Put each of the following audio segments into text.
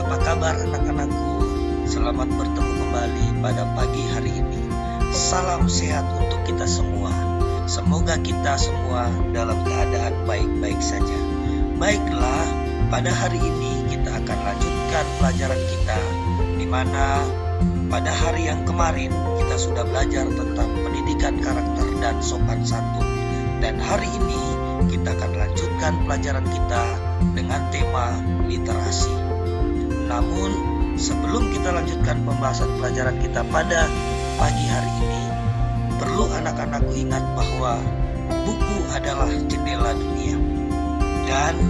Apa kabar anak-anakku? Selamat bertemu kembali pada pagi hari ini. Salam sehat untuk kita semua. Semoga kita semua dalam keadaan baik-baik saja. Baiklah, pada hari ini kita akan lanjutkan pelajaran kita, di mana pada hari yang kemarin kita sudah belajar tentang pendidikan karakter dan sopan santun. Dan hari ini kita akan lanjutkan pelajaran kita dengan tema literasi. Namun sebelum kita lanjutkan pembahasan pelajaran kita pada pagi hari ini, perlu anak-anakku ingat bahwa buku adalah jendela dunia. Dan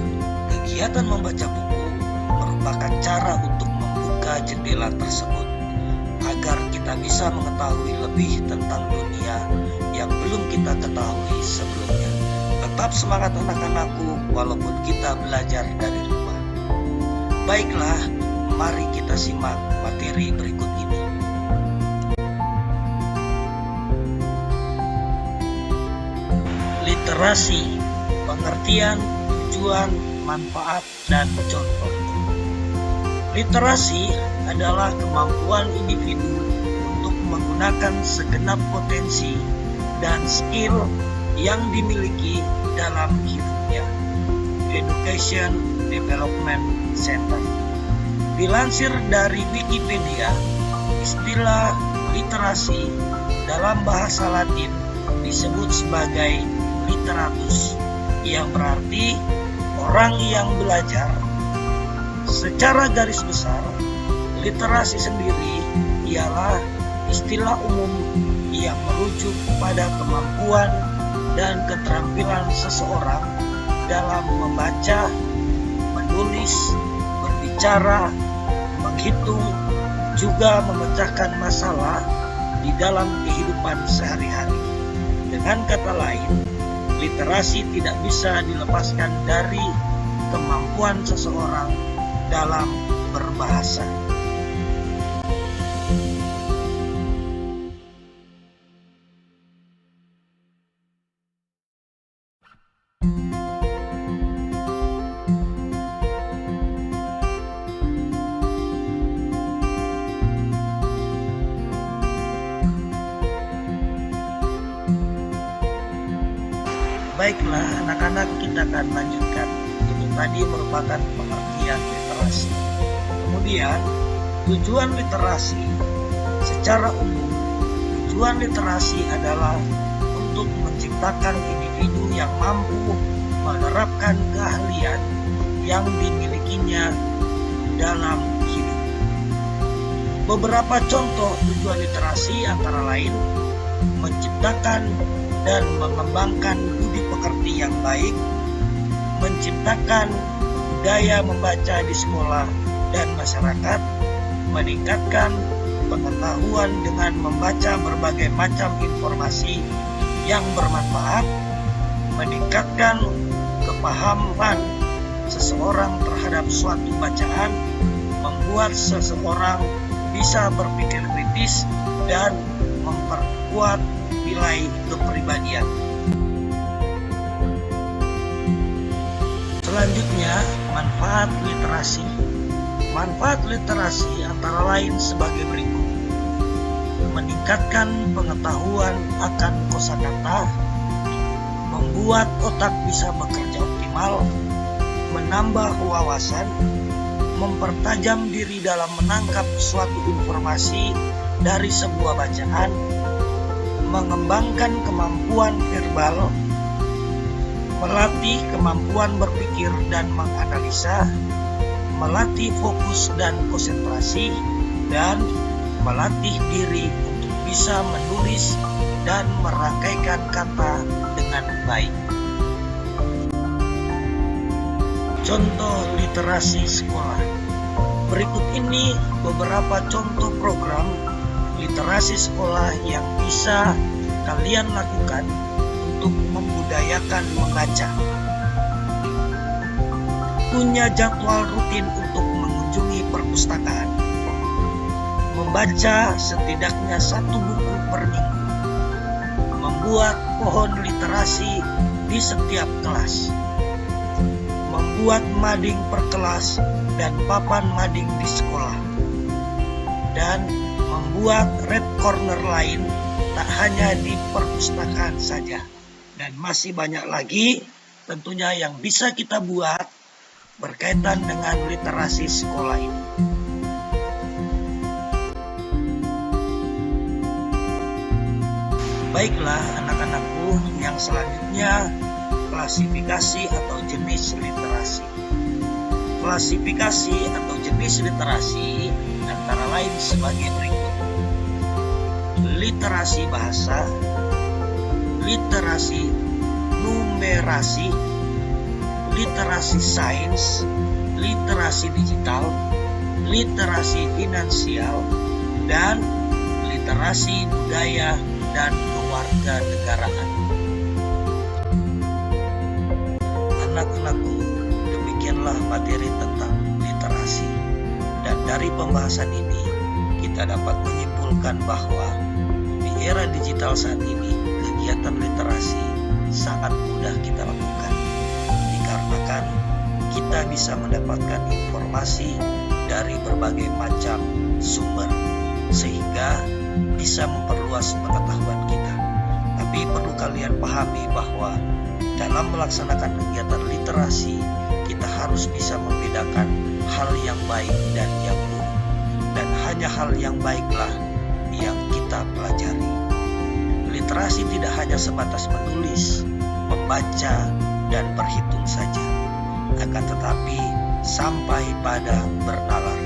kegiatan membaca buku merupakan cara untuk membuka jendela tersebut, agar kita bisa mengetahui lebih tentang dunia yang belum kita ketahui sebelumnya. Tetap semangat anak-anakku walaupun kita belajar dari rumah. Baiklah, mari kita simak materi berikut ini. Literasi, pengertian, tujuan, manfaat, dan contoh. Literasi adalah kemampuan individu untuk menggunakan segenap potensi dan skill yang dimiliki dalam hidupnya. Education Development Center. Dilansir dari Wikipedia, istilah literasi dalam bahasa Latin disebut sebagai literatus, yang berarti orang yang belajar. Secara garis besar, literasi sendiri ialah istilah umum yang merujuk pada kemampuan dan keterampilan seseorang dalam membaca, menulis, berbicara, menghitung, juga memecahkan masalah di dalam kehidupan sehari-hari. Dengan kata lain, literasi tidak bisa dilepaskan dari kemampuan seseorang dalam berbahasa. Baiklah anak-anak, kita akan lanjutkan. Ini tadi merupakan pengertian literasi. Kemudian tujuan literasi. Secara umum, tujuan literasi adalah untuk menciptakan individu yang mampu menerapkan keahlian yang dimilikinya dalam hidup. Beberapa contoh tujuan literasi antara lain menciptakan dan mengembangkan budi pekerti yang baik, menciptakan budaya membaca di sekolah dan masyarakat, meningkatkan pengetahuan dengan membaca berbagai macam informasi yang bermanfaat, meningkatkan kepahaman seseorang terhadap suatu bacaan, membuat seseorang bisa berpikir kritis, dan memperkuat nilai kepribadian. Selanjutnya, manfaat literasi. Manfaat literasi antara lain sebagai berikut: meningkatkan pengetahuan akan kosakata, membuat otak bisa bekerja optimal, menambah wawasan, mempertajam diri dalam menangkap suatu informasi dari sebuah bacaan, mengembangkan kemampuan verbal, melatih kemampuan berpikir dan menganalisa, melatih fokus dan konsentrasi, dan melatih diri untuk bisa menulis dan merangkaikan kata dengan baik. Contoh literasi sekolah. Berikut ini beberapa contoh program literasi sekolah yang bisa kalian lakukan untuk membudayakan membaca. Punya jadwal rutin untuk mengunjungi perpustakaan. Membaca setidaknya 1 buku per minggu. Membuat pohon literasi di setiap kelas. membuat mading per kelas dan papan mading di sekolah, dan membuat red corner lain tak hanya di perpustakaan saja. Dan masih banyak lagi tentunya yang bisa kita buat berkaitan dengan literasi sekolah ini. Baiklah anak-anakku, yang selanjutnya klasifikasi atau jenis literasi. Klasifikasi atau jenis literasi antara lain sebagai berikut: literasi bahasa, literasi numerasi, literasi sains, literasi digital, literasi finansial, dan literasi budaya dan kewarganegaraan. Anak-anakku, demikianlah materi tentang literasi. Dan dari pembahasan ini, kita dapat menyimpulkan bahwa di era digital saat ini, kegiatan literasi sangat mudah kita lakukan. Dikarenakan kita bisa mendapatkan informasi dari berbagai macam sumber, sehingga bisa memperluas pengetahuan kita. Tapi perlu kalian pahami bahwa dalam melaksanakan kegiatan literasi, kita harus bisa membedakan hal yang baik dan yang buruk. Dan hanya hal yang baiklah yang kita pelajari. Literasi tidak hanya sebatas menulis, membaca, dan berhitung saja, akan tetapi sampai pada bernalar.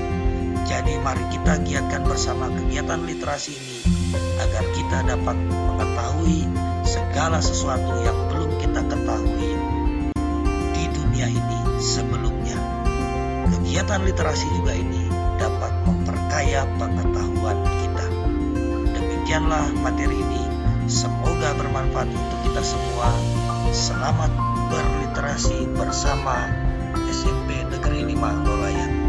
Jadi mari kita giatkan bersama kegiatan literasi ini agar kita dapat mengetahui segala sesuatu yang belum kita ketahui di dunia ini sebelumnya. Kegiatan literasi juga ini dapat memperkaya pengetahuan kita. Demikianlah materi ini. Semoga bermanfaat untuk kita semua. Selamat berliterasi bersama SMP Negeri 5 Lolayan.